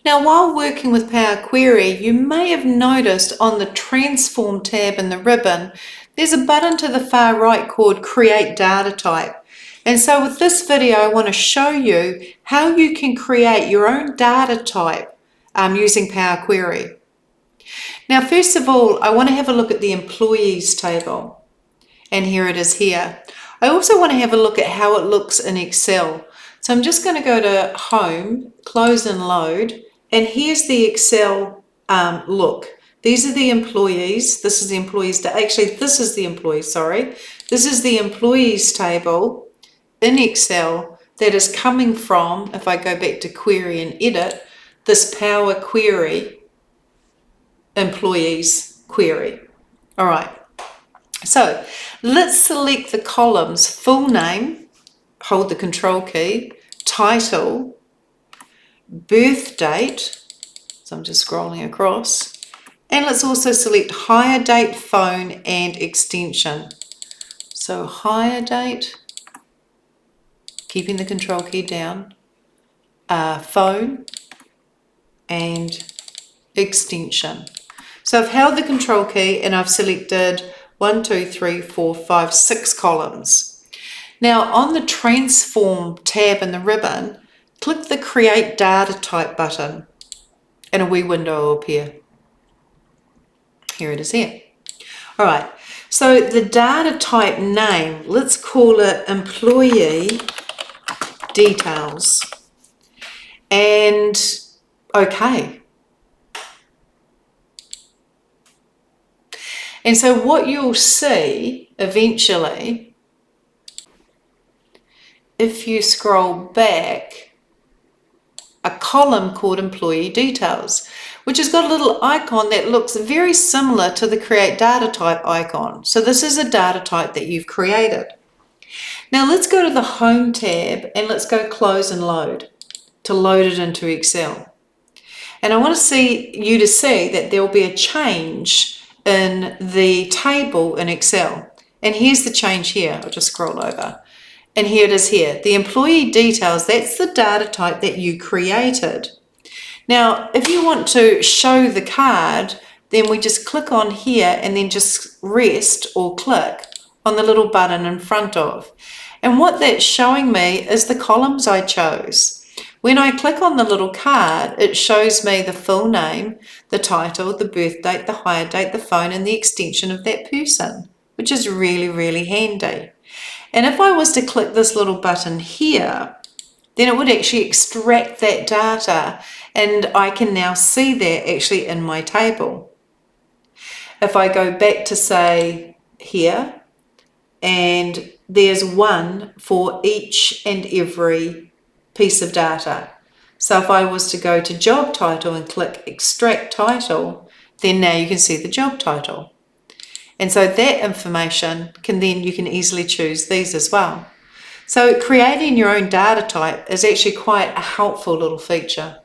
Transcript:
Now, while working with Power Query, you may have noticed on the Transform tab in the ribbon, there's a button to the far right called Create Data Type. And so with this video, I want to show you how you can create your own data type using Power Query. Now, first of all, I want to have a look at the Employees table. And here it is here. I also want to have a look at how it looks in Excel. So I'm just going to go to Home, Close and Load, and here's the Excel look. These are the employees. This is the employees. Actually, this is the employees, sorry. This is the Employees table in Excel that is coming from, if I go back to Query and Edit, this Power Query Employees query. All right. So let's select the columns full name, hold the control key, title, birth date, so I'm just scrolling across, and let's also select hire date, phone, and extension. So hire date, keeping the control key down, phone, and extension. So I've held the control key and I've selected 1, 2, 3, 4, 5, 6 columns. Now on the Transform tab in the ribbon, click the Create Data Type button and a wee window will appear. Here it is here. All right, so the data type name, let's call it Employee Details. And okay. And so what you'll see eventually, if you scroll back, a column called Employee Details, which has got a little icon that looks very similar to the Create Data Type icon. So this is a data type that you've created. Now let's go to the Home tab and let's go Close and Load to load it into Excel. And I want you to see that there will be a change in the table in Excel. And here's the change here. I'll just scroll over. And here it is here. The Employee Details, that's the data type that you created. Now, if you want to show the card, then we just click on here and then just rest or click on the little button in front of. And what that's showing me is the columns I chose. When I click on the little card, it shows me the full name, the title, the birth date, the hire date, the phone, and the extension of that person, which is really, really handy. And if I was to click this little button here, then it would actually extract that data, and I can now see that actually in my table. If I go back to say here, and there's one for each and every piece of data. So if I was to go to job title and click extract title, then now you can see the job title. And so that information you can easily choose these as well. So creating your own data type is actually quite a helpful little feature.